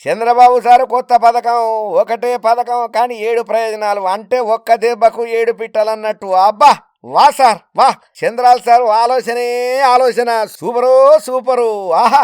Chandrababu sir కొత్త పథకం, ఒకటే పథకం కానీ 7 ప్రయోజనాలు. అంటే ఒక్క దెబ్బకు 7 పిట్టలన్నట్టు. అబ్బా! వా సార్ వా! చంద్రాల్ సార్ ఆలోచనే ఆలోచన. Super super. ఆహా!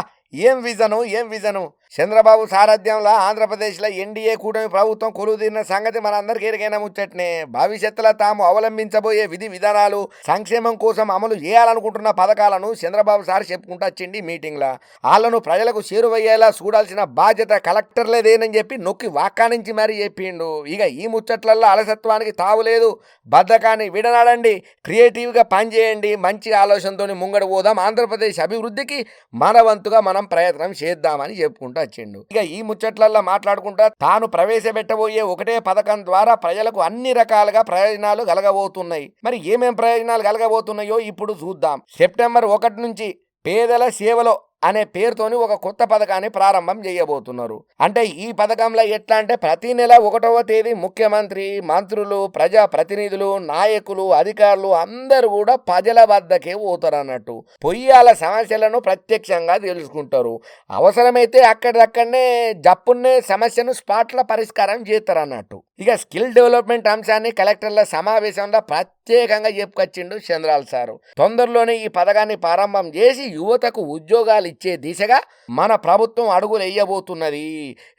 ఏం విజను ఏం విజను. చంద్రబాబు సారథ్యంలో ఆంధ్రప్రదేశ్లో ఎన్డీఏ కూటమి ప్రభుత్వం కొలువుదీరిన సంగతి మనందరికీ ఎరిగైన ముచ్చట్నే. భవిష్యత్తులో తాము అవలంబించబోయే విధి విధానాలు, సంక్షేమం కోసం అమలు చేయాలనుకుంటున్న పథకాలను చంద్రబాబు సార్ చెప్పుకుంటూ వచ్చింది మీటింగ్లో. వాళ్ళను ప్రజలకు చేరువయ్యేలా చూడాల్సిన బాధ్యత కలెక్టర్లేదేనని చెప్పి నొక్కి వాక్కానించి మరీ చెప్పిండు. ఇక ఈ ముచ్చట్లల్లో అలసత్వానికి తావులేదు. బద్ధకాన్ని విడనాడండి, క్రియేటివ్గా పనిచేయండి, మంచి ఆలోచనతో ముంగడు పోదాం, ఆంధ్రప్రదేశ్ అభివృద్ధికి మన వంతుగా మనం ప్రయత్నం చేద్దామని చెప్పుకుంటూ వచ్చిండు. ఇక ఈ ముచ్చట్లల్లో మాట్లాడుకుంటా తాను ప్రవేశపెట్టబోయే ఒకటే పథకం ద్వారా ప్రజలకు అన్ని రకాలుగా ప్రయోజనాలు కలగబోతున్నాయి. మరి ఏమేం ప్రయోజనాలు కలగబోతున్నాయో ఇప్పుడు చూద్దాం. సెప్టెంబర్ 1 నుంచి పేదల సేవలో అనే పేరుతోని ఒక కొత్త పథకాన్ని ప్రారంభం చేయబోతున్నారు. అంటే ఈ పథకంలో ఎట్లా అంటే ప్రతి నెల 1వ తేదీ ముఖ్యమంత్రి, మంత్రులు, ప్రజా ప్రతినిధులు, నాయకులు, అధికారులు అందరూ కూడా ప్రజల వద్దకే పోతారు అన్నట్టు. పొయ్యాల సమస్యలను ప్రత్యక్షంగా తెలుసుకుంటారు. అవసరమైతే అక్కడికక్కడనే జప్పున్నే సమస్యను స్పాట్లో పరిష్కారం చేస్తారు అన్నట్టు. ఇక స్కిల్ డెవలప్మెంట్ అంశాన్ని కలెక్టర్ల సమావేశంలో ప్రత్యేకంగా చెప్పుకొచ్చిండు చంద్రాల్ సారు. తొందరలోనే ఈ పథకాన్ని ప్రారంభం చేసి యువతకు ఉద్యోగాలు ఇచ్చే దిశగా మన ప్రభుత్వం అడుగులు వేయబోతున్నది.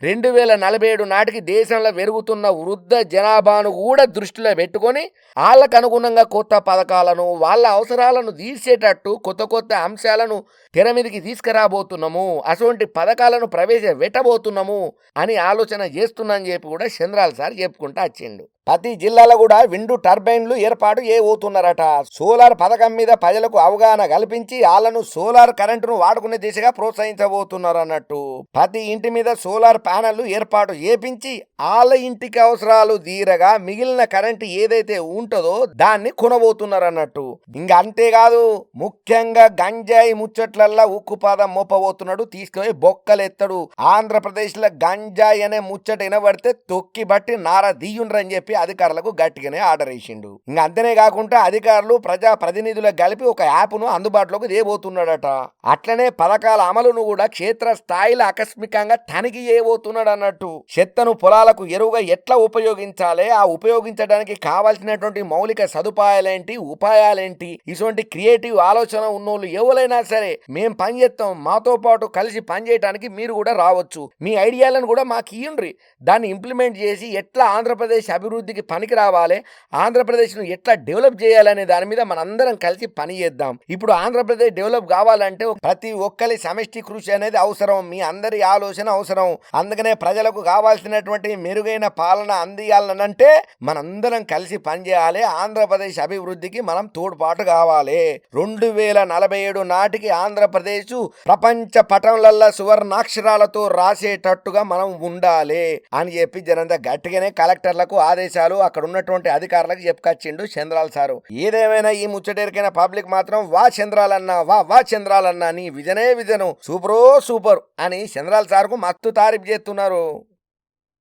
2047 నాటికి దేశంలో పెరుగుతున్న వృద్ధ జనాభాను కూడా దృష్టిలో పెట్టుకొని వాళ్ళకు అనుగుణంగా కొత్త పథకాలను, వాళ్ళ అవసరాలను తీర్చేటట్టు కొత్త కొత్త అంశాలను తెర మీదకి తీసుకురాబోతున్నాము, అటువంటి పథకాలను ప్రవేశపెట్టబోతున్నాము అని ఆలోచన చేస్తున్నాని చెప్పి కూడా చంద్రాల్ సార్ చెప్పుకుంటా వచ్చిండు. ప్రతి జిల్లాలో కూడా విండు టర్బైన్లు ఏర్పాటు చేయబోతున్నారట. సోలార్ పథకం మీద ప్రజలకు అవగాహన కల్పించి వాళ్ళను సోలార్ కరెంటును వాడుకునే దిశగా ప్రోత్సహించబోతున్నారు అన్నట్టు. ప్రతి ఇంటి మీద సోలార్ ప్యానెళ్లు ఏర్పాటు చేపించి వాళ్ళ ఇంటికి అవసరాలు తీరగా మిగిలిన కరెంటు ఏదైతే ఉంటుందో దాన్ని కొనబోతున్నారు అన్నట్టు. ఇంకా అంతేకాదు, ముఖ్యంగా గంజాయి ముచ్చట్లల్లా ఉక్కుపాదం మోపబోతున్నాడు, తీసుకుపోయి బొక్కలెత్తడు. ఆంధ్రప్రదేశ్లో గంజాయి అనే ముచ్చట వినబడితే తొక్కి బట్టి నార దీయుండ్రని చెప్పి అధికారులకు గట్టిగానే ఆర్డర్ వేసిండు. ఇంకా అంతనే కాకుండా అధికారులు ప్రజా ప్రతినిధులకు కలిపి ఒక యాప్ను అందుబాటులోకి తేబోతున్నాడట. అట్లనే పథకాల అమలును కూడా క్షేత్ర స్థాయిలో ఆకస్మికంగా తనిఖీ చేయబోతున్నాడు అన్నట్టు. చెత్తను పొలాలకు ఎరువుగా ఎట్లా ఉపయోగించాలి, ఆ ఉపయోగించడానికి కావాల్సినటువంటి మౌలిక సదుపాయాలేంటి, ఉపాయాలేంటి, ఇటువంటి క్రియేటివ్ ఆలోచన ఉన్నోళ్ళు ఎవరైనా సరే మేం పని చేస్తాం, మాతో పాటు కలిసి పనిచేయడానికి మీరు కూడా రావచ్చు, మీ ఐడియాలను కూడా మాకు ఇయ్యండ్రి, దాన్ని ఇంప్లిమెంట్ చేసి ఎట్లా ఆంధ్రప్రదేశ్ అభివృద్ధికి పనికి రావాలి, ఆంధ్రప్రదేశ్ను ఎట్లా డెవలప్ చేయాలనే దాని మీద మనందరం కలిసి పని చేద్దాం. ఇప్పుడు ఆంధ్రప్రదేశ్ డెవలప్ కావాలంటే ప్రతి ఒక్కరి సమష్టి కృషి అనేది అవసరం, మీ అందరి ఆలోచన అవసరం. అందుకనే ప్రజలకు కావాల్సినటువంటి మెరుగైన పాలన అందియాలనంటే మనందరం కలిసి పనిచేయాలి, ఆంధ్రప్రదేశ్ అభివృద్ధికి మనం తోడ్పాటు కావాలి. 2047 నాటికి ఆంధ్రప్రదేశ్ ప్రపంచ పటంలల్లో సువర్ణాక్షరాలతో రాసేటట్టుగా మనం ఉండాలి అని చెప్పి జనంతా గట్టిగానే కలెక్టర్లకు ఆదేశాలు అక్కడ ఉన్నటువంటి అధికారులకు చెప్పుకొచ్చిండు చంద్రాల్ సారు. ఏదేమైనా ఈ ముచ్చటేరికైన పబ్లిక్ మాత్రం వా చంద్రాలన్నా, వా చంద్రాలన్నా, నీ విజనే విజను, సూపరో సూపర్ అని చంద్రాల్ సార్కు మత్తు తారీఫ్ చేస్తున్నారు.